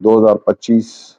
2025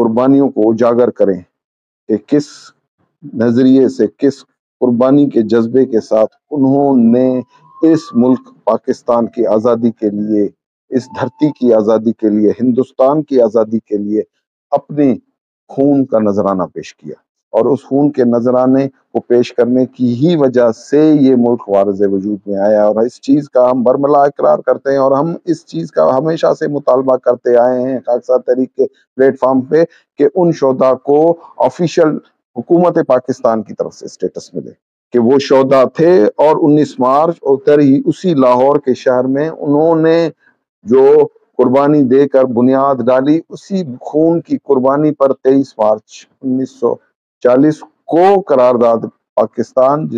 قربانیوں کو اجاگر کریں کہ کس نظریے سے، کس قربانی کے جذبے کے ساتھ انہوں نے اس ملک پاکستان کی آزادی کے لیے، اس دھرتی کی آزادی کے لیے، ہندوستان کی آزادی کے لیے اپنے خون کا نذرانہ پیش کیا، اور اس خون کے نذرانے کو پیش کرنے کی ہی وجہ سے یہ ملک وارث وجود میں آیا۔ اور اس چیز کا ہم برملا اقرار کرتے ہیں، اور ہم اس چیز کا ہمیشہ سے مطالبہ کرتے آئے ہیں خاکسار تحریک کے پلیٹ فارم پہ کہ ان شہداء کو آفیشل حکومت پاکستان کی طرف سے اسٹیٹس ملے کہ وہ شہداء تھے، اور 19 مارچ اتر ہی اسی لاہور کے شہر میں انہوں نے جو قربانی دے کر بنیاد ڈالی، اسی خون کی قربانی پر 23 مارچ 1940 کو قرارداد پاکستان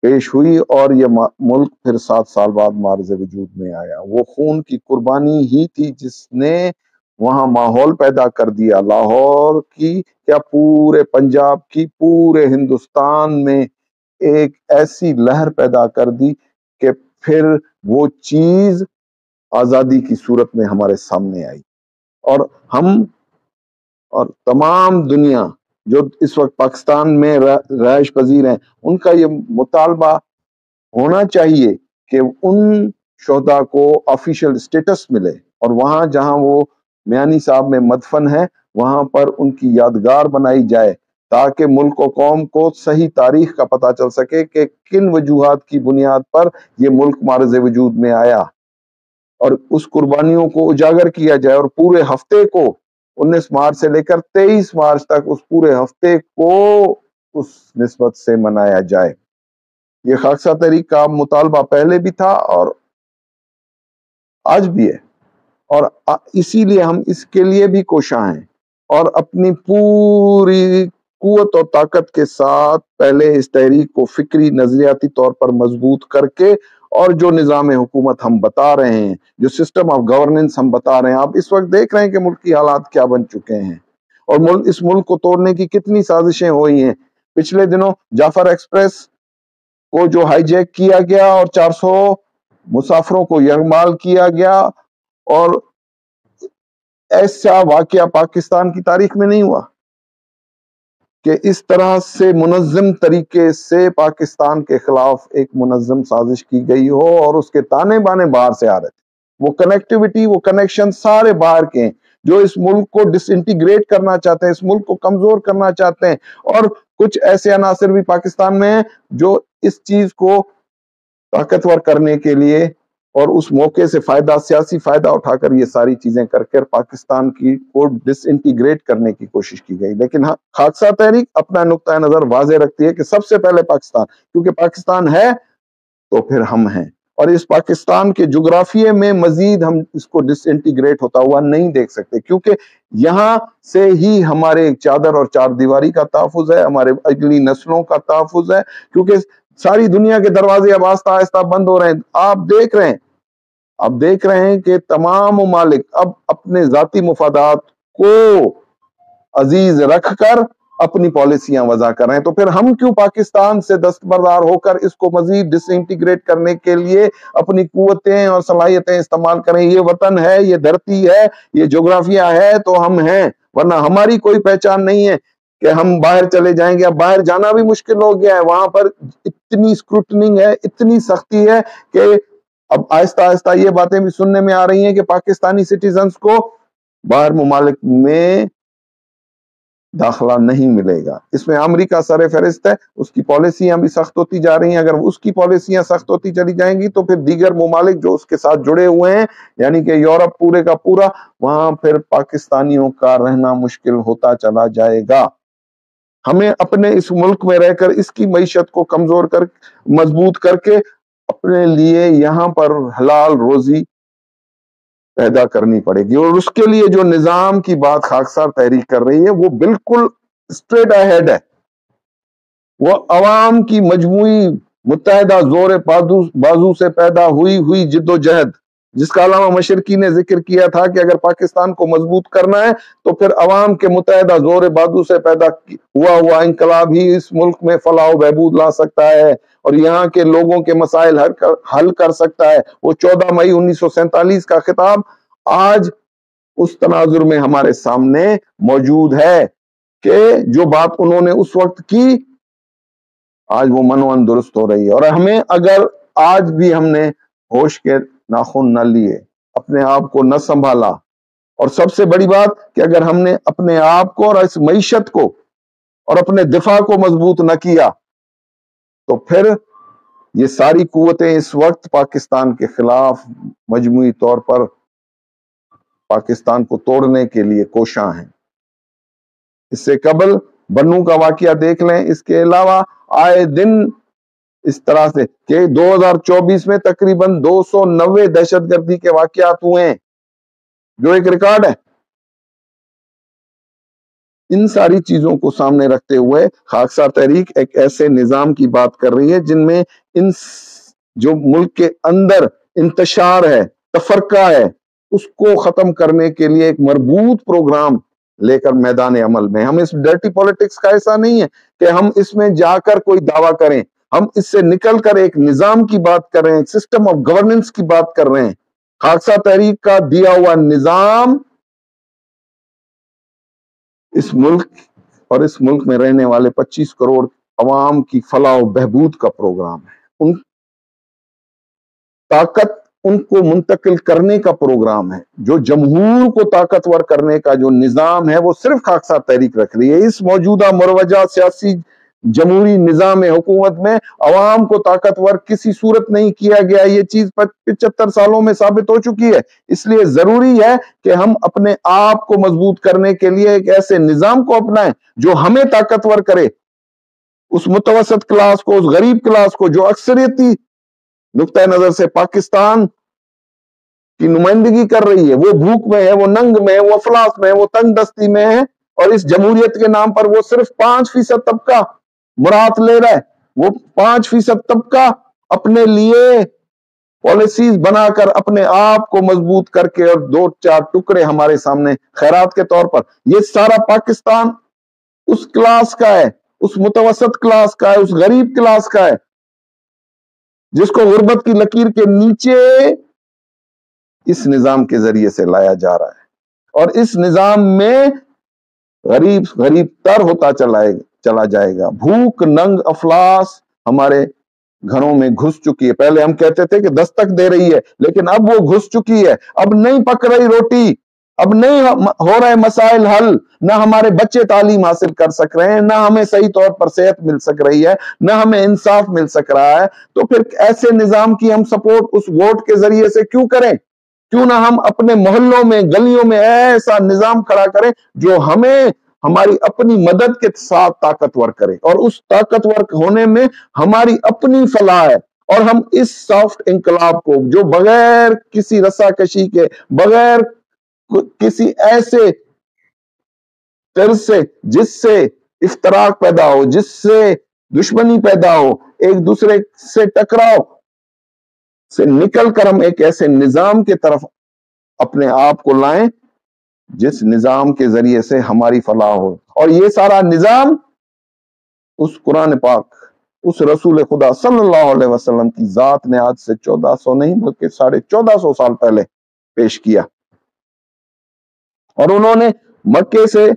پیش ہوئی، اور یہ ملک پھر 7 سال بعد معرض وجود میں آیا۔ وہ خون کی قربانی ہی تھی جس نے وہاں ماحول پیدا کر دیا، لاہور کی یا پورے پنجاب کی، پورے ہندوستان میں ایک ایسی لہر پیدا کر دی کہ پھر وہ چیز آزادی کی صورت میں ہمارے سامنے آئی، اور ہم اور تمام دنیا جو اس وقت پاکستان میں رہائش پذیر ہیں، ان کا یہ مطالبہ ہونا چاہیے کہ ان شہداء کو آفیشل اسٹیٹس ملے، اور وہاں جہاں وہ میانی صاحب میں مدفن ہے وہاں پر ان کی یادگار بنائی جائے، تاکہ ملک و قوم کو صحیح تاریخ کا پتہ چل سکے کہ کن وجوہات کی بنیاد پر یہ ملک معرض وجود میں آیا، اور اس قربانیوں کو اجاگر کیا جائے، اور پورے ہفتے کو 19 مارچ سے لے کر 23 مارچ تک اس پورے ہفتے کو اس نسبت سے منایا جائے۔ یہ خاکسار تحریک کا مطالبہ پہلے بھی تھا اور آج بھی ہے، اور اسی لیے ہم اس کے لیے بھی کوشاں ہیں، اور اپنی پوری قوت اور طاقت کے ساتھ پہلے اس تحریک کو فکری نظریاتی طور پر مضبوط کر کے، اور جو نظام حکومت ہم بتا رہے ہیں، جو سسٹم آف گورننس ہم بتا رہے ہیں، آپ اس وقت دیکھ رہے ہیں کہ ملک کی حالات کیا بن چکے ہیں، اور اس ملک کو توڑنے کی کتنی سازشیں ہوئی ہیں۔ پچھلے دنوں جعفر ایکسپریس کو جو ہائی جیک کیا گیا اور 400 مسافروں کو یرغمال کیا گیا، اور ایسا واقعہ پاکستان کی تاریخ میں نہیں ہوا کہ اس طرح سے منظم طریقے سے پاکستان کے خلاف ایک منظم سازش کی گئی ہو، اور اس کے تانے بانے باہر سے آ رہے تھے، وہ کنیکٹیوٹی، وہ کنیکشن سارے باہر کے ہیں، جو اس ملک کو ڈس انٹیگریٹ کرنا چاہتے ہیں، اس ملک کو کمزور کرنا چاہتے ہیں، اور کچھ ایسے عناصر بھی پاکستان میں ہیں جو اس چیز کو طاقتور کرنے کے لیے اور اس موقع سے سیاسی فائدہ اٹھا کر یہ ساری چیزیں کر کر پاکستان کی کو ڈس انٹیگریٹ کرنے کی کوشش کی گئی۔ لیکن خاکسار تحریک اپنا نقطہ نظر واضح رکھتی ہے کہ سب سے پہلے پاکستان، کیونکہ پاکستان ہے تو پھر ہم ہیں، اور اس پاکستان کے جغرافیے میں مزید ہم اس کو ڈس انٹیگریٹ ہوتا ہوا نہیں دیکھ سکتے، کیونکہ یہاں سے ہی ہمارے چادر اور چار دیواری کا تحفظ ہے، ہمارے اگلی نسلوں کا تحفظ ہے، کیونکہ ساری دنیا کے دروازے اب آہستہ آہستہ بند ہو رہے ہیں۔ آپ دیکھ رہے ہیں کہ تمام ممالک اب اپنے ذاتی مفادات کو عزیز رکھ کر اپنی پالیسیاں وضع کر رہے ہیں، تو پھر ہم کیوں پاکستان سے دستبردار ہو کر اس کو مزید ڈس انٹیگریٹ کرنے کے لیے اپنی قوتیں اور صلاحیتیں استعمال کریں؟ یہ وطن ہے، یہ دھرتی ہے، یہ جغرافیہ ہے تو ہم ہیں، ورنہ ہماری کوئی پہچان نہیں ہے کہ ہم باہر چلے جائیں گے۔ اب باہر جانا بھی مشکل ہو گیا ہے، وہاں پر اتنی اسکروٹنگ ہے، اتنی سختی ہے کہ اب آہستہ آہستہ یہ باتیں بھی سننے میں آ رہی ہیں کہ پاکستانی سٹیزنز کو باہر ممالک میں داخلہ نہیں ملے گا۔ اس میں امریکہ سر فہرست ہے، اس کی پالیسیاں بھی سخت ہوتی جا رہی ہیں۔ اگر اس کی پالیسیاں سخت ہوتی چلی جائیں گی تو پھر دیگر ممالک جو اس کے ساتھ جڑے ہوئے ہیں، یعنی کہ یورپ پورے کا پورا، وہاں پھر پاکستانیوں کا رہنا مشکل ہوتا چلا جائے گا۔ ہمیں اپنے اس ملک میں رہ کر اس کی معیشت کو کمزور کر مضبوط کر کے اپنے لیے یہاں پر حلال روزی پیدا کرنی پڑے گی، اور اس کے لیے جو نظام کی بات خاکسار تحریک کر رہی ہے وہ بالکل اسٹریٹ اہیڈ ہے۔ وہ عوام کی مجموعی متحدہ زور بازو سے پیدا ہوئی جد و جہد، جس کا علامہ مشرقی نے ذکر کیا تھا کہ اگر پاکستان کو مضبوط کرنا ہے تو پھر عوام کے متحدہ زور بازو سے پیدا ہوا انقلاب ہی اس ملک میں فلاح و بہبود لا سکتا ہے اور یہاں کے لوگوں کے مسائل حل کر سکتا ہے۔ وہ 14 مئی 1947 کا خطاب آج اس تناظر میں ہمارے سامنے موجود ہے کہ جو بات انہوں نے اس وقت کی آج وہ منوان درست ہو رہی ہے. اور ہمیں اگر آج بھی ہم نے ہوش کے ناخن نہ لیے، اپنے آپ کو نہ سنبھالا، اور سب سے بڑی بات کہ اگر ہم نے اپنے آپ کو اور اس معیشت کو اور اپنے دفاع کو مضبوط نہ کیا، تو پھر یہ ساری قوتیں اس وقت پاکستان کے خلاف مجموعی طور پر پاکستان کو توڑنے کے لیے کوشاں ہیں. اس سے قبل بنو کا واقعہ دیکھ لیں. اس کے علاوہ آئے دن اس طرح سے کہ 2024 میں تقریباً 290 دہشت گردی کے واقعات ہوئے ہیں، جو ایک ریکارڈ ہے. ان ساری چیزوں کو سامنے رکھتے ہوئے خاکسار تحریک ایک ایسے نظام کی بات کر رہی ہے جن میں جو ملک کے اندر انتشار ہے، تفرقہ ہے، اس کو ختم کرنے کے لیے ایک مربوط پروگرام لے کر میدان عمل میں. ہم اس ڈرٹی پولیٹکس کا ایسا نہیں ہے کہ ہم اس میں جا کر کوئی دعویٰ کریں، ہم اس سے نکل کر ایک نظام کی بات کر رہے ہیں، سسٹم آف گورننس کی بات کر رہے ہیں. خاکسار تحریک کا دیا ہوا نظام اس ملک اور اس ملک میں رہنے والے 25 کروڑ عوام کی فلاح و بہبود کا پروگرام ہے. ان طاقت ان کو منتقل کرنے کا پروگرام ہے. جو جمہور کو طاقتور کرنے کا جو نظام ہے وہ صرف خاکسار تحریک رکھ رہی ہے. اس موجودہ مروجہ سیاسی جمہوری نظام حکومت میں عوام کو طاقتور کسی صورت نہیں کیا گیا. یہ چیز 75 سالوں میں ثابت ہو چکی ہے. اس لیے ضروری ہے کہ ہم اپنے آپ کو مضبوط کرنے کے لیے ایک ایسے نظام کو اپنائیں جو ہمیں طاقتور کرے. اس متوسط کلاس کو، اس غریب کلاس کو جو اکثریتی نقطۂ نظر سے پاکستان کی نمائندگی کر رہی ہے، وہ بھوک میں ہے، وہ ننگ میں ہے، وہ افلاس میں ہے، وہ تنگ دستی میں ہے، اور اس جمہوریت کے نام پر وہ صرف 5% طبقہ مراد لے رہا ہے. وہ 5% طبقہ اپنے لیے پالیسیز بنا کر اپنے آپ کو مضبوط کر کے، اور 2-4 ٹکڑے ہمارے سامنے خیرات کے طور پر. یہ سارا پاکستان اس کلاس کا ہے، اس متوسط کلاس کا ہے، اس غریب کلاس کا ہے جس کو غربت کی لکیر کے نیچے اس نظام کے ذریعے سے لایا جا رہا ہے. اور اس نظام میں غریب تر ہوتا چلا جائے گا. بھوک، ننگ، افلاس ہمارے گھروں میں گھس چکی ہے. پہلے ہم کہتے تھے کہ دستک دے رہی ہے، لیکن اب وہ گھس چکی ہے. اب نہیں پک رہی روٹی، اب نہیں ہو رہے مسائل حل. نہ ہمارے بچے تعلیم حاصل کر سک رہے ہیں، نہ ہمیں صحیح طور پر صحت مل سک رہی ہے، نہ ہمیں انصاف مل سک رہا ہے. تو پھر ایسے نظام کی ہم سپورٹ اس ووٹ کے ذریعے سے کیوں کریں؟ کیوں نہ ہم اپنے محلوں میں، گلیوں میں ایسا نظام کھڑا کریں جو ہمیں ہماری اپنی مدد کے ساتھ طاقتور کرے، اور اس طاقتور ہونے میں ہماری اپنی فلاح ہے. اور ہم اس سافٹ انقلاب کو جو بغیر کسی رساکشی کے، بغیر کسی ایسے طرز سے جس سے افتراق پیدا ہو، جس سے دشمنی پیدا ہو، ایک دوسرے سے ٹکراؤ سے نکل کر ہم ایک ایسے نظام کے طرف اپنے آپ کو لائیں جس نظام کے ذریعے سے ہماری فلاح ہو. اور یہ سارا نظام اس قرآن پاک، اس رسول خدا صلی اللہ علیہ وسلم کی ذات نے آج سے 1400 نہیں بلکہ 1450 سال پہلے پیش کیا. اور انہوں نے مکے سے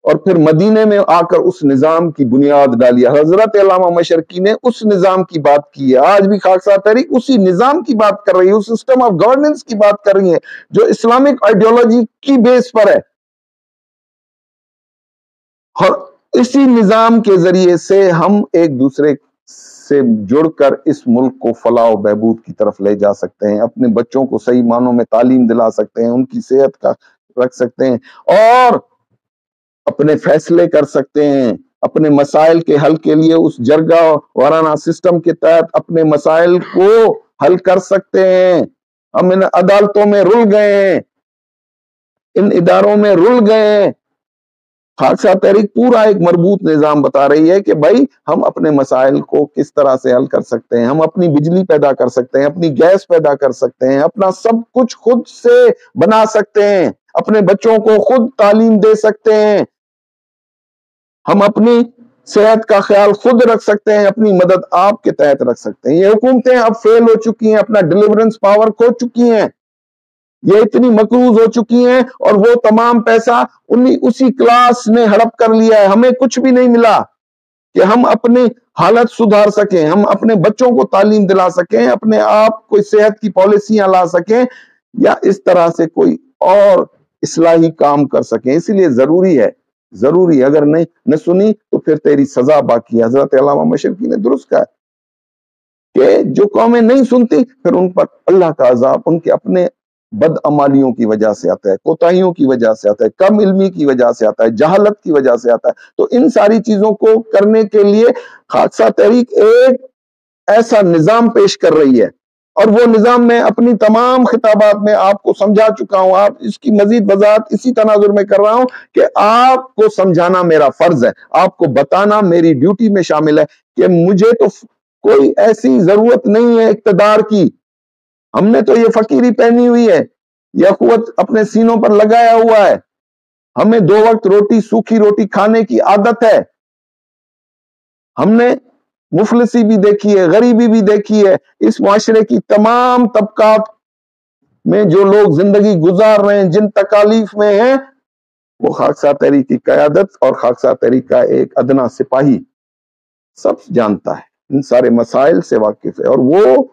اور پھر مدینے میں آ کر اس نظام کی بنیاد ڈالی. حضرت علامہ مشرقی نے اس نظام کی بات کی ہے. آج بھی خاکسار تحریک اسی نظام کی بات کر رہی ہے، اس سسٹم آف گورننس کی بات کر رہی ہے جو اسلامک آئیڈیالوجی کی بیس پر ہے. اور اسی نظام کے ذریعے سے ہم ایک دوسرے سے جڑ کر اس ملک کو فلاح و بہبود کی طرف لے جا سکتے ہیں. اپنے بچوں کو صحیح معنوں میں تعلیم دلا سکتے ہیں، ان کی صحت کا رکھ سکتے ہیں، اور اپنے فیصلے کر سکتے ہیں. اپنے مسائل کے حل کے لیے اس جرگہ وارانہ سسٹم کے تحت اپنے مسائل کو حل کر سکتے ہیں. ہم ان عدالتوں میں رل گئے ہیں، ان اداروں میں رل گئے ہیں. خاکسار تحریک پورا ایک مربوط نظام بتا رہی ہے کہ بھائی ہم اپنے مسائل کو کس طرح سے حل کر سکتے ہیں. ہم اپنی بجلی پیدا کر سکتے ہیں، اپنی گیس پیدا کر سکتے ہیں، اپنا سب کچھ خود سے بنا سکتے ہیں، اپنے بچوں کو خود تعلیم دے سکتے ہیں، ہم اپنی صحت کا خیال خود رکھ سکتے ہیں، اپنی مدد آپ کے تحت رکھ سکتے ہیں. یہ حکومتیں اب فیل ہو چکی ہیں، اپنا ڈیلیورنس پاور کھو چکی ہیں. یہ اتنی مقروض ہو چکی ہیں اور وہ تمام پیسہ اسی کلاس نے ہڑپ کر لیا ہے. ہمیں کچھ بھی نہیں ملا کہ ہم اپنی حالت سدھار سکیں, ہم اپنے بچوں کو تعلیم دلا سکیں, اپنے آپ کو صحت کی پالیسیاں لا سکیں, یا اس طرح سے کوئی اور اصلاحی کام کر سکیں. اسی لیے ضروری ہے اگر نہیں نہ سنی تو پھر تیری سزا باقی ہے. حضرت علامہ مشرقی نے درست کہا کہ جو قومیں نہیں سنتی پھر ان پر اللہ کا عذاب ان کے اپنے بدعمالیوں کی وجہ سے آتا ہے, کوتاہیوں کی وجہ سے آتا ہے, کم علمی کی وجہ سے آتا ہے, جہالت کی وجہ سے آتا ہے. تو ان ساری چیزوں کو کرنے کے لیے خاکسا تحریک ایک ایسا نظام پیش کر رہی ہے, اور وہ نظام میں اپنی تمام خطابات میں آپ کو سمجھا چکا ہوں. آپ اس کی مزید وضاحت اسی تناظر میں کر رہا ہوں کہ آپ کو سمجھانا میرا فرض ہے, آپ کو بتانا میری ڈیوٹی میں شامل ہے کہ مجھے تو کوئی ایسی ضرورت نہیں ہے اقتدار کی. ہم نے تو یہ فقیری پہنی ہوئی ہے, یہ قوت اپنے سینوں پر لگایا ہوا ہے. ہمیں 2 وقت روٹی, سوکھی روٹی کھانے کی عادت ہے. ہم نے مفلسی بھی دیکھی ہے, غریبی بھی دیکھی ہے. اس معاشرے کی تمام طبقات میں جو لوگ زندگی گزار رہے ہیں, جن تکالیف میں ہیں, وہ خاکسا تحریک کی قیادت اور خاکسا تحریک کا ایک ادنا سپاہی سب جانتا ہے, ان سارے مسائل سے واقف ہے, اور وہ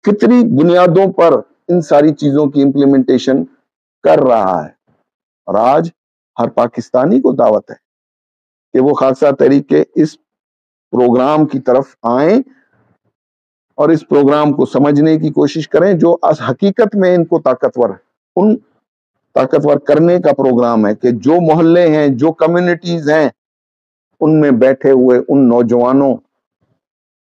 فطری بنیادوں پر ان ساری چیزوں کی امپلیمنٹیشن کر رہا ہے. اور آج ہر پاکستانی کو دعوت ہے کہ وہ خاکسا تحریک کے اس پروگرام کی طرف آئیں اور اس پروگرام کو سمجھنے کی کوشش کریں, جو حقیقت میں ان کو طاقتور کرنے کا پروگرام ہے کہ جو محلے ہیں, جو کمیونٹیز ہیں, ان میں بیٹھے ہوئے ان نوجوانوں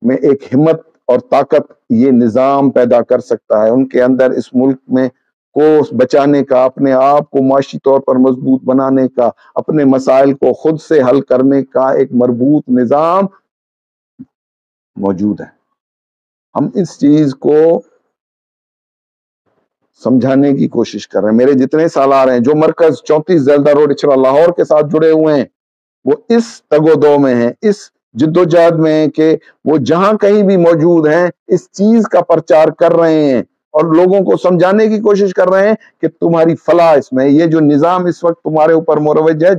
میں ایک ہمت اور طاقت یہ نظام پیدا کر سکتا ہے. ان کے اندر اس ملک میں کو بچانے کا, اپنے آپ کو معاشی طور پر مضبوط بنانے کا, اپنے مسائل کو خود سے حل کرنے کا ایک مربوط نظام موجود ہے. ہم اس چیز کو سمجھانے کی کوشش کر رہے ہیں. میرے جتنے سالار ہیں جو مرکز 34 زیلدہ روڈ اچھرا لاہور کے ساتھ جڑے ہوئے ہیں, وہ اس تگ و دو میں ہیں, اس جدوجہد میں ہیں کہ وہ جہاں کہیں بھی موجود ہیں اس چیز کا پرچار کر رہے ہیں اور لوگوں کو سمجھانے کی کوشش کر رہے ہیں کہ تمہاری فلاح اس میں, یہ جو نظام اس وقت تمہارے اوپر مروج ہے,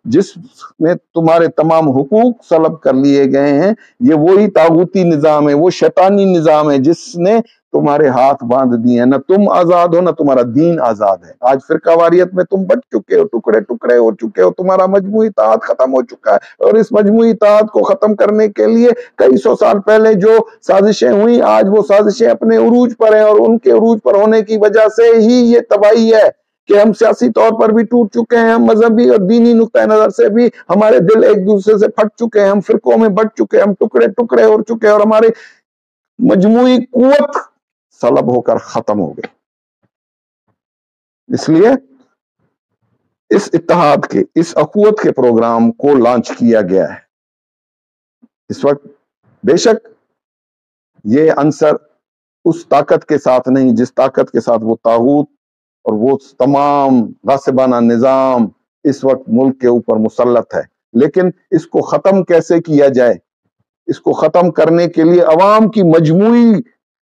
جس میں تمہارے تمام حقوق سلب کر لیے گئے ہیں, یہ وہی طاغوتی نظام ہے, وہ شیطانی نظام ہے جس نے تمہارے ہاتھ باندھ دیے ہیں. نہ تم آزاد ہو, نہ تمہارا دین آزاد ہے. آج فرقہ واریت میں تم بٹ چکے ہو, ٹکڑے ٹکڑے ہو چکے ہو, تمہارا مجموعی اتحاد ختم ہو چکا ہے, اور اس مجموعی اتحاد کو ختم کرنے کے لیے کئی 100 سال پہلے جو سازشیں ہوئی, آج وہ سازشیں اپنے عروج پر ہیں, اور ان کے عروج پر ہونے کی وجہ سے ہی یہ تباہی ہے کہ ہم سیاسی طور پر بھی ٹوٹ چکے ہیں, ہم مذہبی اور دینی نقطۂ نظر سے بھی ہمارے دل ایک دوسرے سے پھٹ چکے ہیں, ہم فرقوں میں بٹ چکے ہیں, ہم ٹکڑے ٹکڑے ہو چکے ہیں, اور ہمارے مجموعی قوت سلب ہو کر ختم ہو گئی. اس لیے اس اتحاد کے, اس اخوت کے پروگرام کو لانچ کیا گیا ہے. اس وقت بے شک یہ عنصر اس طاقت کے ساتھ نہیں جس طاقت کے ساتھ وہ طاغوت اور وہ تمام غاصبانہ نظام اس وقت ملک کے اوپر مسلط ہے, لیکن اس کو ختم کیسے کیا جائے, اس کو ختم کرنے کے لیے عوام کی مجموعی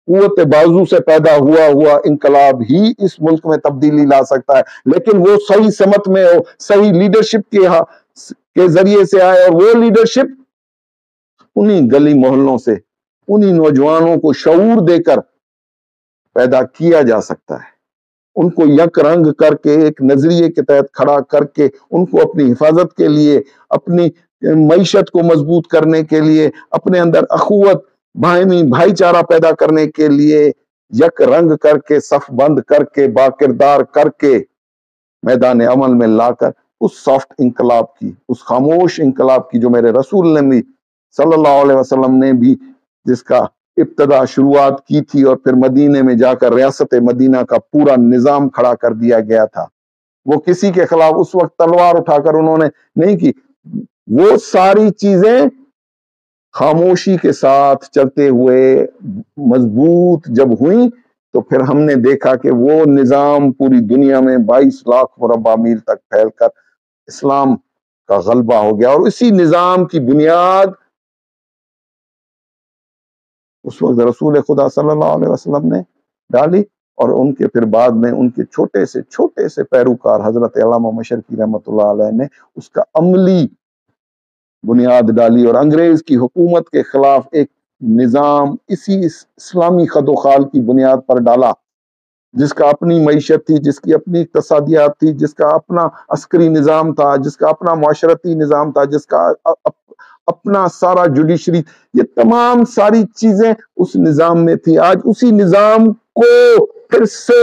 قوت بازو سے پیدا ہوا انقلاب ہی اس ملک میں تبدیلی لا سکتا ہے. لیکن وہ صحیح سمت میں ہو, صحیح لیڈرشپ کے ذریعے سے آئے, اور وہ لیڈرشپ انہی گلی محلوں سے, انہی نوجوانوں کو شعور دے کر پیدا کیا جا سکتا ہے. ان کو یک رنگ کر کے, ایک نظریے کے تحت کھڑا کر کے, ان کو اپنی حفاظت کے لیے, اپنی معیشت کو مضبوط کرنے کے لیے, اپنے اندر اخوت بھائی چارہ پیدا کرنے کے لیے یک رنگ کر کے, صف بند کر کے, باکردار کر کے میدان عمل میں لا کر اس سافٹ انقلاب کی, اس خاموش انقلاب کی جو میرے رسول نے بھی صلی اللہ علیہ وسلم نے بھی جس کا ابتدا شروعات کی تھی, اور پھر مدینے میں جا کر ریاست مدینہ کا پورا نظام کھڑا کر دیا گیا تھا. وہ کسی کے خلاف اس وقت تلوار اٹھا کر انہوں نے نہیں کی. وہ ساری چیزیں خاموشی کے ساتھ چلتے ہوئے مضبوط جب ہوئیں, تو پھر ہم نے دیکھا کہ وہ نظام پوری دنیا میں 22 لاکھ مربع میل تک پھیل کر اسلام کا غلبہ ہو گیا. اور اسی نظام کی بنیاد اس وقت رسول خدا صلی اللہ علیہ وسلم نے ڈالی, اور ان کے پھر بعد میں ان کے چھوٹے سے پیروکار حضرت علامہ مشرقی رحمۃ اللہ علیہ نے اس کا عملی بنیاد ڈالی اور انگریز کی حکومت کے خلاف ایک نظام اسی اسلامی خد و خال کی بنیاد پر ڈالا، جس کا اپنی معیشت تھی، جس کی اپنی اقتصادیات تھی، جس کا اپنا عسکری نظام تھا، جس کا اپنا معاشرتی نظام تھا، جس کا اپنا سارا جوڈیشری، یہ تمام ساری چیزیں اس نظام میں تھی۔ آج اسی نظام کو پھر سے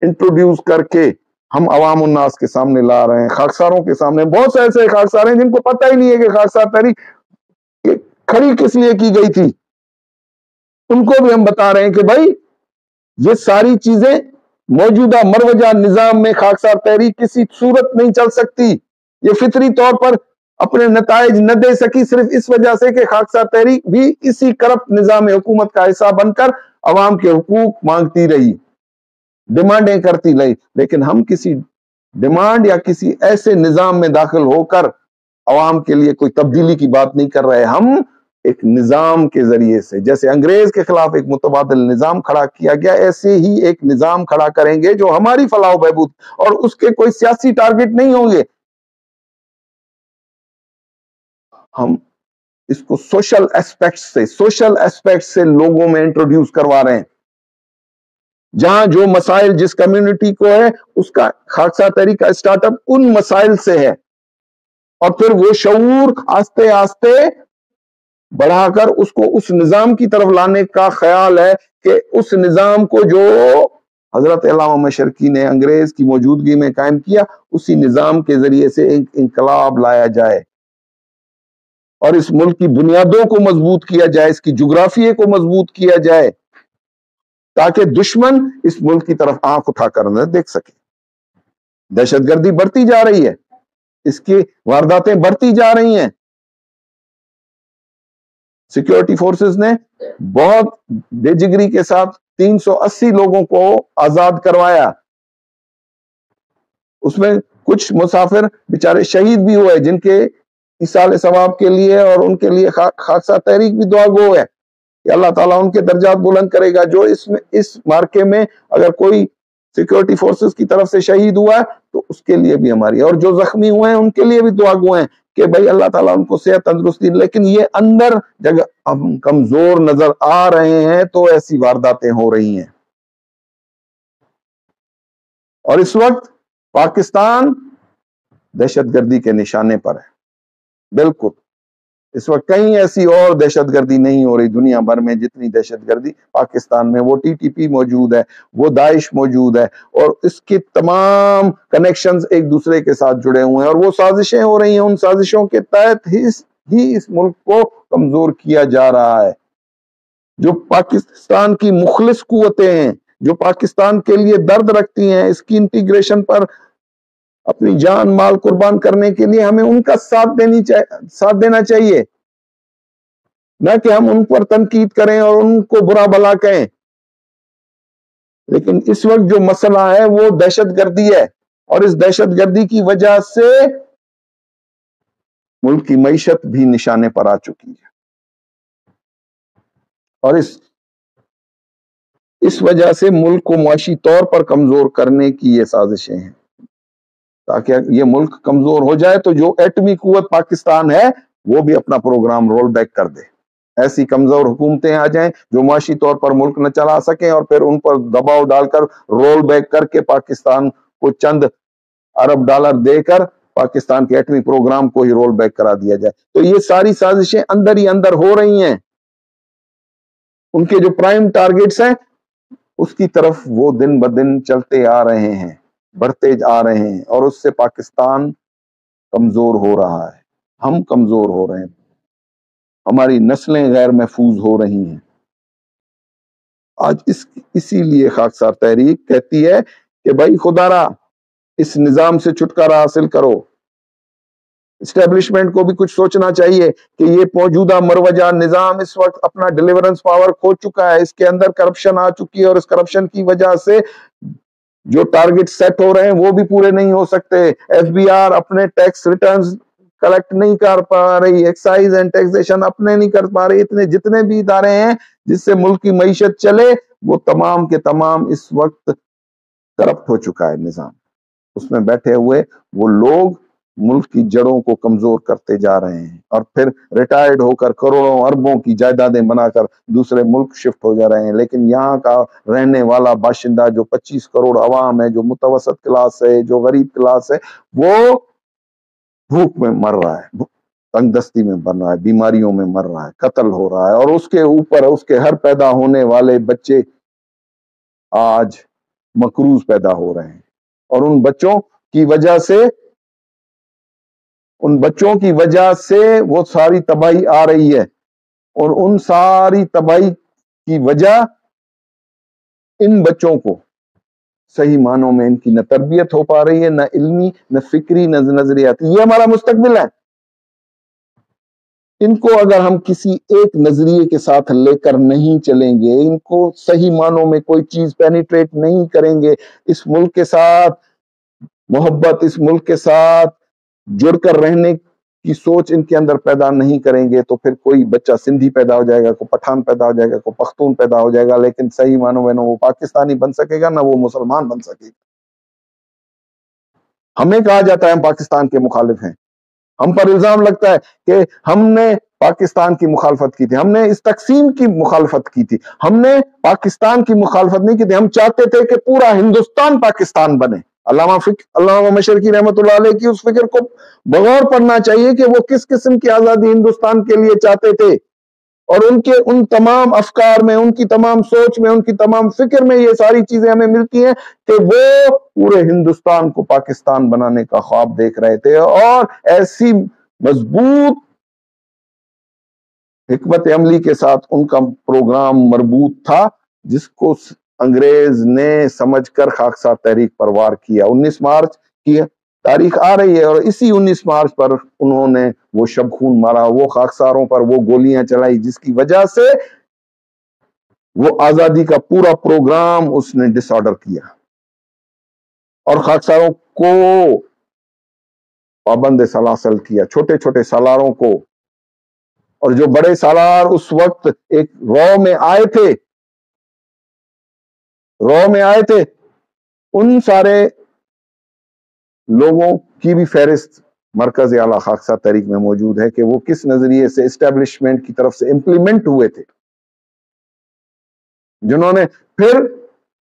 انٹروڈیوس کر کے ہم عوام الناس کے سامنے لا رہے ہیں، خاکساروں کے سامنے۔ بہت سے ایسے خاکسار ہیں جن کو پتہ ہی نہیں ہے کہ خاکسار تحریک کھڑی کس لیے کی گئی تھی، ان کو بھی ہم بتا رہے ہیں کہ بھائی یہ ساری چیزیں موجودہ مروجہ نظام میں خاکسار تحریک کسی صورت نہیں چل سکتی، یہ فطری طور پر اپنے نتائج نہ دے سکی صرف اس وجہ سے کہ خاکسار تحریک بھی اسی کرپٹ نظام حکومت کا حصہ بن کر عوام کے حقوق مانگتی رہی، ڈیمانڈیں کرتی رہی۔ لیکن ہم کسی ڈیمانڈ یا کسی ایسے نظام میں داخل ہو کر عوام کے لیے کوئی تبدیلی کی بات نہیں کر رہے، ہم ایک نظام کے ذریعے سے، جیسے انگریز کے خلاف ایک متبادل نظام کھڑا کیا گیا، ایسے ہی ایک نظام کھڑا کریں گے جو ہماری فلاح و بہبود، اور اس کے کوئی سیاسی ٹارگٹ نہیں ہوں گے۔ ہم اس کو سوشل ایسپیکٹ سے لوگوں میں انٹروڈیوس کروا رہے ہیں، جہاں جو مسائل جس کمیونٹی کو ہے اس کا خاکسار تحریک کا اسٹارٹ اپ ان مسائل سے ہے، اور پھر وہ شعور آہستہ آہستہ بڑھا کر اس کو اس نظام کی طرف لانے کا خیال ہے کہ اس نظام کو جو حضرت علامہ مشرقی نے انگریز کی موجودگی میں قائم کیا، اسی نظام کے ذریعے سے ایک انقلاب لایا جائے اور اس ملک کی بنیادوں کو مضبوط کیا جائے، اس کی جغرافیے کو مضبوط کیا جائے، تاکہ دشمن اس ملک کی طرف آنکھ اٹھا کر نہ دیکھ سکے۔ دہشت گردی بڑھتی جا رہی ہے، اس کی وارداتیں بڑھتی جا رہی ہیں۔ سیکیورٹی فورسز نے بہت بے جگری کے ساتھ 380 لوگوں کو آزاد کروایا، اس میں کچھ مسافر بیچارے شہید بھی ہوئے، جن کے ایصال ثواب کے لیے اور ان کے لیے خاکسار تحریک بھی دعا گو ہے کہ اللہ تعالیٰ ان کے درجات بلند کرے گا۔ جو اس مارکے میں اگر کوئی سیکیورٹی فورسز کی طرف سے شہید ہوا ہے تو اس کے لیے بھی ہماری، اور جو زخمی ہوئے ہیں ان کے لیے بھی دعا گو ہیں کہ بھائی اللہ تعالیٰ ان کو صحت تندرستی۔ لیکن یہ اندر جگہ ہم کمزور نظر آ رہے ہیں تو ایسی وارداتیں ہو رہی ہیں، اور اس وقت پاکستان دہشت گردی کے نشانے پر ہے۔ بالکل اس وقت کہیں ایسی اور دہشت گردی نہیں ہو رہی دنیا بھر میں جتنی دہشت گردی پاکستان میں۔ وہ ٹی ٹی پی موجود ہے، وہ داعش موجود ہے، اور اس کے تمام کنیکشنز ایک دوسرے کے ساتھ جڑے ہوئے ہیں، اور وہ سازشیں ہو رہی ہیں، ان سازشوں کے تحت ہی اس ملک کو کمزور کیا جا رہا ہے۔ جو پاکستان کی مخلص قوتیں ہیں، جو پاکستان کے لیے درد رکھتی ہیں، اس کی انٹیگریشن پر اپنی جان مال قربان کرنے کے لیے ہمیں ان کا ساتھ دینا چاہیے، نہ کہ ہم ان پر تنقید کریں اور ان کو برا بھلا کہیں۔ لیکن اس وقت جو مسئلہ ہے وہ دہشت گردی ہے، اور اس دہشت گردی کی وجہ سے ملک کی معیشت بھی نشانے پر آ چکی ہے، اور اس وجہ سے ملک کو معاشی طور پر کمزور کرنے کی یہ سازشیں ہیں، تاکہ یہ ملک کمزور ہو جائے تو جو ایٹمی قوت پاکستان ہے وہ بھی اپنا پروگرام رول بیک کر دے، ایسی کمزور حکومتیں آ جائیں جو معاشی طور پر ملک نہ چلا سکیں، اور پھر ان پر دباؤ ڈال کر رول بیک کر کے پاکستان کو چند ارب ڈالر دے کر پاکستان کے ایٹمی پروگرام کو ہی رول بیک کرا دیا جائے۔ تو یہ ساری سازشیں اندر ہی اندر ہو رہی ہیں، ان کے جو پرائم ٹارگٹس ہیں اس کی طرف وہ دن بدن چلتے آ رہے ہیں، بڑھتے آ رہے ہیں، اور اس سے پاکستان کمزور ہو رہا ہے، ہم کمزور ہو رہے ہیں، ہماری نسلیں غیر محفوظ ہو رہی ہیں۔ آج اسی لیے خاکسار تحریک کہتی ہے کہ بھائی خدا را اس نظام سے چھٹکارا حاصل کرو۔ اسٹیبلشمنٹ کو بھی کچھ سوچنا چاہیے کہ یہ موجودہ مروجہ نظام اس وقت اپنا ڈیلیورنس پاور کھو چکا ہے، اس کے اندر کرپشن آ چکی ہے، اور اس کرپشن کی وجہ سے جو ٹارگٹ سیٹ ہو رہے ہیں وہ بھی پورے نہیں ہو سکتے۔ ایف بی آر اپنے ٹیکس ریٹرنز کلیکٹ نہیں کر پا رہی، ایکسائز اینڈ ٹیکسیشن اپنے نہیں کر پا رہی، اتنے جتنے بھی ادارے ہیں جس سے ملک کی معیشت چلے وہ تمام کے تمام اس وقت کرپٹ ہو چکا ہے نظام. اس میں بیٹھے ہوئے وہ لوگ ملک کی جڑوں کو کمزور کرتے جا رہے ہیں اور پھر ریٹائرڈ ہو کر کروڑوں اربوں کی جائیدادیں بنا کر دوسرے ملک شفٹ ہو جا رہے ہیں. لیکن یہاں کا رہنے والا باشندہ جو 25 کروڑ عوام ہے, جو متوسط کلاس ہے, جو غریب کلاس ہے, وہ بھوک میں مر رہا ہے, تنگ دستی میں مر رہا ہے, بیماریوں میں مر رہا ہے, قتل ہو رہا ہے, اور اس کے اوپر اس کے ہر پیدا ہونے والے بچے آج مقروض پیدا ہو رہے ہیں. اور ان بچوں کی وجہ سے وہ ساری تباہی آ رہی ہے. اور ان ساری تباہی کی وجہ ان بچوں کو صحیح معنوں میں ان کی نہ تربیت ہو پا رہی ہے, نہ علمی, نہ فکری, نہ نظریاتی. یہ ہمارا مستقبل ہے. ان کو اگر ہم کسی ایک نظریے کے ساتھ لے کر نہیں چلیں گے, ان کو صحیح معنوں میں کوئی چیز پینیٹریٹ نہیں کریں گے, اس ملک کے ساتھ محبت, اس ملک کے ساتھ جڑ کر رہنے کی سوچ ان کے اندر پیدا نہیں کریں گے, تو پھر کوئی بچہ سندھی پیدا ہو جائے گا, کوئی پٹھان پیدا ہو جائے گا, کوئی پختون پیدا ہو جائے گا, لیکن صحیح معنوں میں نہ وہ پاکستانی بن سکے گا, نہ وہ مسلمان بن سکے گا. ہمیں کہا جاتا ہے ہم پاکستان کے مخالف ہیں, ہم پر الزام لگتا ہے کہ ہم نے پاکستان کی مخالفت کی تھی, ہم نے اس تقسیم کی مخالفت کی تھی, ہم نے پاکستان کی مخالفت نہیں کی تھی, ہم چاہتے تھے کہ پورا ہندوستان پاکستان بنے. علامہ مشرقی رحمۃ اللہ علیہ کی اس فکر کو بغور پڑھنا چاہیے کہ وہ کس قسم کی آزادی ہندوستان کے لیے چاہتے تھے, اور ان کے ان تمام افکار میں, ان کی تمام سوچ میں, ان کی تمام فکر میں یہ ساری چیزیں ہمیں ملتی ہیں کہ وہ پورے ہندوستان کو پاکستان بنانے کا خواب دیکھ رہے تھے. اور ایسی مضبوط حکمت عملی کے ساتھ ان کا پروگرام مربوط تھا جس کو انگریز نے سمجھ کر خاکسار تحریک پر وار کیا. 19 مارچ کی تاریخ آ رہی ہے, اور اسی 19 مارچ پر انہوں نے وہ شب خون مارا, وہ خاکساروں پر وہ گولیاں چلائی, جس کی وجہ سے وہ آزادی کا پورا پروگرام اس نے ڈس آرڈر کیا, اور خاکساروں کو پابند سلاسل کیا, چھوٹے چھوٹے سالاروں کو. اور جو بڑے سالار اس وقت ایک رو میں آئے تھے, ان سارے لوگوں کی بھی فہرست مرکز اعلیٰ خاکسار تحریک میں موجود ہے کہ وہ کس نظریے سے اسٹیبلشمنٹ کی طرف سے امپلیمنٹ ہوئے تھے, جنہوں نے پھر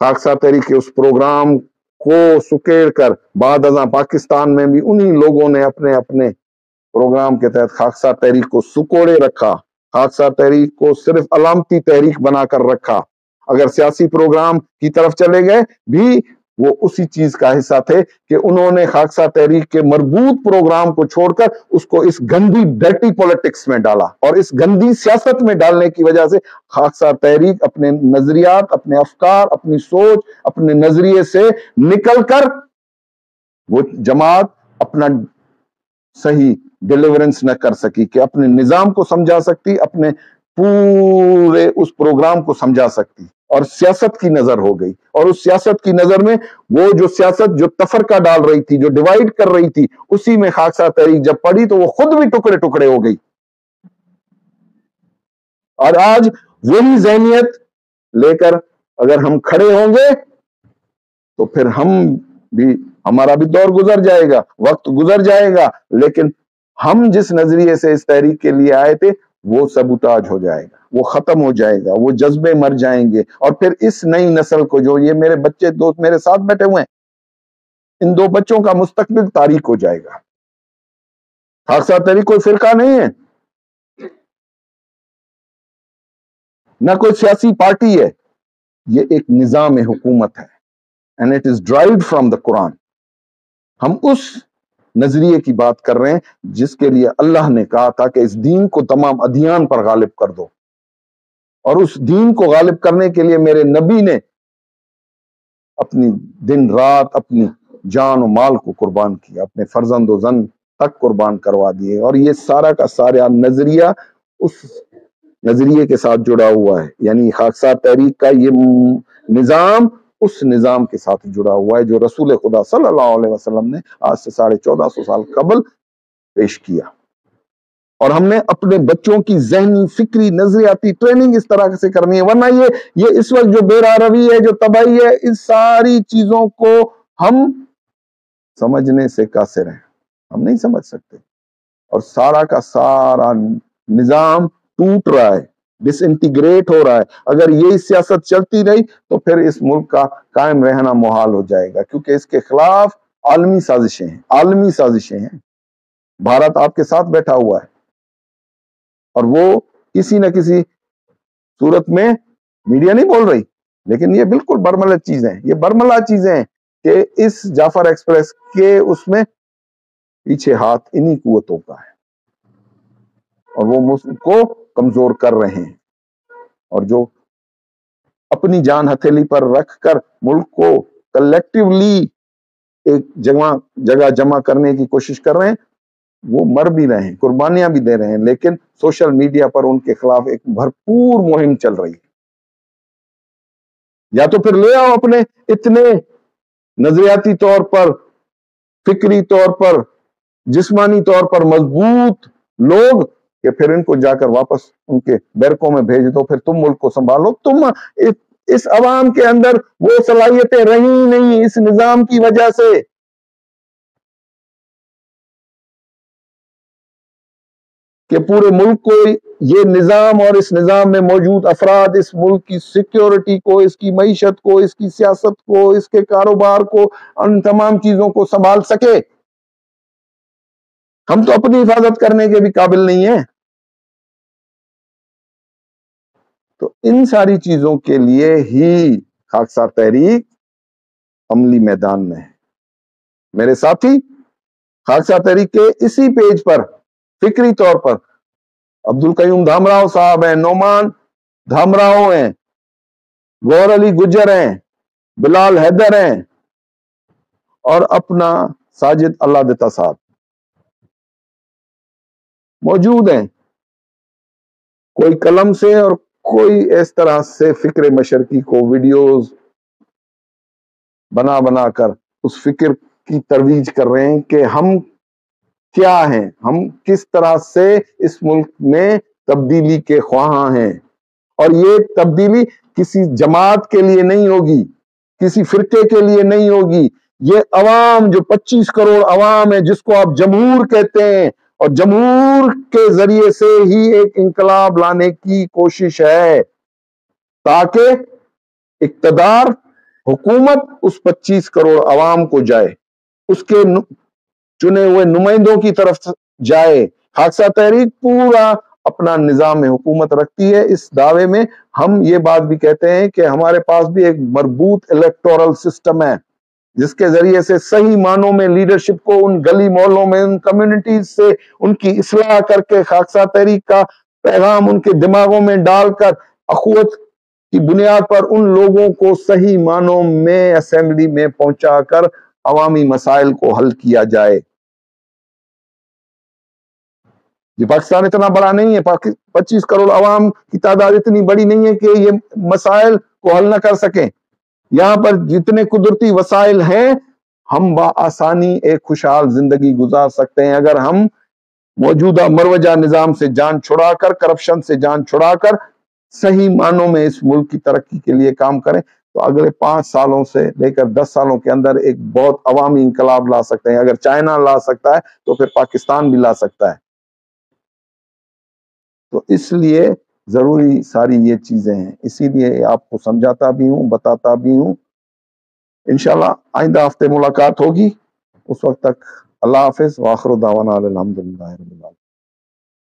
خاکسار تحریک کے اس پروگرام کو سکیڑ کر بعد ازاں پاکستان میں بھی انہی لوگوں نے اپنے اپنے پروگرام کے تحت خاکسار تحریک کو سکوڑے رکھا, خاکسار تحریک کو صرف علامتی تحریک بنا کر رکھا. اگر سیاسی پروگرام کی طرف چلے گئے بھی وہ اسی چیز کا حصہ تھے کہ انہوں نے خاکسار تحریک کے مربوط پروگرام کو چھوڑ کر اس کو اس گندی ڈرٹی پولیٹکس میں ڈالا, اور اس گندی سیاست میں ڈالنے کی وجہ سے خاکسار تحریک اپنے نظریات, اپنے افکار, اپنی سوچ, اپنے نظریے سے نکل کر وہ جماعت اپنا صحیح ڈیلیورنس نہ کر سکی کہ اپنے نظام کو سمجھا سکتی, اپنے پورے اس پروگرام کو سمجھا سکتی, اور سیاست کی نظر ہو گئی. اور اس سیاست کی نظر میں وہ جو سیاست جو تفرقہ ڈال رہی تھی, جو ڈیوائیڈ کر رہی تھی, اسی میں خاکسار تحریک جب پڑی تو وہ خود بھی ٹکڑے ٹکڑے ہو گئی. اور آج وہی ذہنیت لے کر اگر ہم کھڑے ہوں گے تو پھر ہمارا بھی دور گزر جائے گا, وقت گزر جائے گا, لیکن ہم جس نظریے سے اس تحریک کے لیے آئے تھے وہ سبوتاج ہو جائے گا, وہ ختم ہو جائے گا, وہ جذبے مر جائیں گے. اور پھر اس نئی نسل کو, جو یہ میرے بچے دوست میرے ساتھ بیٹھے ہوئے ہیں, ان 2 بچوں کا مستقبل تاریک ہو جائے گا. خاکسار تحریک کوئی فرقہ نہیں ہے, نہ کوئی سیاسی پارٹی ہے, یہ ایک نظام حکومت ہے, and it is derived from the Quran. ہم اس نظریے کی بات کر رہے ہیں جس کے لیے اللہ نے کہا تھا کہ اس دین کو تمام ادیان پر غالب کر دو, اور اس دین کو غالب کرنے کے لیے میرے نبی نے اپنی دن رات, اپنی جان و مال کو قربان کیا, اپنے فرزند و زن تک قربان کروا دیے. اور یہ سارا کا سارا نظریہ اس نظریے کے ساتھ جڑا ہوا ہے, یعنی خاکسار تحریک کا یہ نظام اس نظام کے ساتھ جڑا ہوا ہے جو رسول خدا صلی اللہ علیہ وسلم نے آج سے 1450 سال قبل پیش کیا. اور ہم نے اپنے بچوں کی ذہنی فکری نظریاتی ٹریننگ اس طرح سے کرنی ہے، ورنہ یہ اس وقت جو بے روی ہے، جو تباہی ہے، اس ساری چیزوں کو ہم سمجھنے سے قاصر ہیں، ہم نہیں سمجھ سکتے، اور سارا کا سارا نظام ٹوٹ رہا ہے، ڈس انٹیگریٹ ہو رہا ہے۔ اگر یہ سیاست چلتی رہی تو پھر اس ملک کا قائم رہنا محال ہو جائے گا، کیونکہ اس کے خلاف عالمی سازشیں ہیں، عالمی سازشیں ہیں۔ بھارت آپ کے ساتھ بیٹھا ہوا ہے، اور وہ کسی نہ کسی صورت میں، میڈیا نہیں بول رہی، لیکن یہ بالکل برملا چیزیں ہیں، یہ برملا چیزیں ہیں کہ اس جعفر ایکسپریس کے اس میں پیچھے ہاتھ انہی قوتوں کا ہے، اور وہ ملک کو کمزور کر رہے ہیں، اور جو اپنی جان ہتھیلی پر رکھ کر ملک کو کلیکٹیولی ایک جگہ جمع کرنے کی کوشش کر رہے ہیں، وہ مر بھی رہے ہیں، قربانیاں بھی دے رہے ہیں، لیکن سوشل میڈیا پر ان کے خلاف ایک بھرپور مہم چل رہی ہے۔ یا تو پھر لے آؤ اپنے اتنے نظریاتی طور پر، فکری طور پر، جسمانی طور پر مضبوط لوگ، کہ پھر ان کو جا کر واپس ان کے بیرکوں میں بھیج دو، پھر تم ملک کو سنبھالو۔ تم اس عوام کے اندر وہ صلاحیتیں رہی نہیں اس نظام کی وجہ سے، کہ پورے ملک کو یہ نظام اور اس نظام میں موجود افراد اس ملک کی سیکیورٹی کو، اس کی معیشت کو، اس کی سیاست کو، اس کے کاروبار کو، ان تمام چیزوں کو سنبھال سکے۔ ہم تو اپنی حفاظت کرنے کے بھی قابل نہیں ہیں۔ تو ان ساری چیزوں کے لیے ہی خاکسار تحریک عملی میدان میں ہے۔ میرے ساتھی خاکسار تحریک کے اسی پیج پر فکری طور پر عبدالقیوم دھامراؤ صاحب ہیں، نعمان دھامراؤ ہیں، گور علی گجر ہیں، بلال حیدر ہیں، اور اپنا ساجد اللہ دتا صاحب موجود ہیں۔ کوئی قلم سے اور کوئی اس طرح سے فکر مشرقی کو ویڈیوز بنا کر اس فکر کی ترویج کر رہے ہیں کہ ہم کیا ہیں، ہم کس طرح سے اس ملک میں تبدیلی کے خواہاں ہیں، اور یہ تبدیلی کسی جماعت کے لیے نہیں ہوگی، کسی فرقے کے لیے نہیں ہوگی، یہ عوام جو 25 کروڑ عوام ہے جس کو آپ جمہور کہتے ہیں، اور جمہور کے ذریعے سے ہی ایک انقلاب لانے کی کوشش ہے، تاکہ اقتدار، حکومت اس 25 کروڑ عوام کو جائے، اس کے چنے ہوئے نمائندوں کی طرف جائے۔ خاکسار تحریک پورا اپنا نظام حکومت رکھتی ہے۔ اس دعوے میں ہم یہ بات بھی کہتے ہیں کہ ہمارے پاس بھی ایک مربوط الیکٹورل سسٹم ہے، جس کے ذریعے سے صحیح معنوں میں لیڈرشپ کو ان گلی محلوں میں، ان کمیونٹیز سے ان کی اصلاح کر کے خاکسار تحریک کا پیغام ان کے دماغوں میں ڈال کر اخوت کی بنیاد پر ان لوگوں کو صحیح معنوں میں اسمبلی میں پہنچا کر عوامی مسائل کو حل کیا جائے۔ یہ پاکستان اتنا بڑا نہیں ہے، 25 کروڑ عوام کی تعداد اتنی بڑی نہیں ہے کہ یہ مسائل کو حل نہ کر سکیں۔ یہاں پر جتنے قدرتی وسائل ہیں، ہم بآسانی ایک خوشحال زندگی گزار سکتے ہیں اگر ہم موجودہ مروجہ نظام سے جان چھڑا کر، کرپشن سے جان چھڑا کر صحیح معنوں میں اس ملک کی ترقی کے لیے کام کریں۔ تو اگلے 5 سالوں سے لے کر 10 سالوں کے اندر ایک بہت عوامی انقلاب لا سکتے ہیں۔ اگر چائنا لا سکتا ہے تو پھر پاکستان بھی لا سکتا ہے۔ تو اس لیے ضروری ساری یہ چیزیں ہیں، اسی لیے آپ کو سمجھاتا بھی ہوں، بتاتا بھی ہوں۔ انشاءاللہ آئندہ ہفتے ملاقات ہوگی، اس وقت تک اللہ حافظ، وآخر دعوانا الحمدللہ۔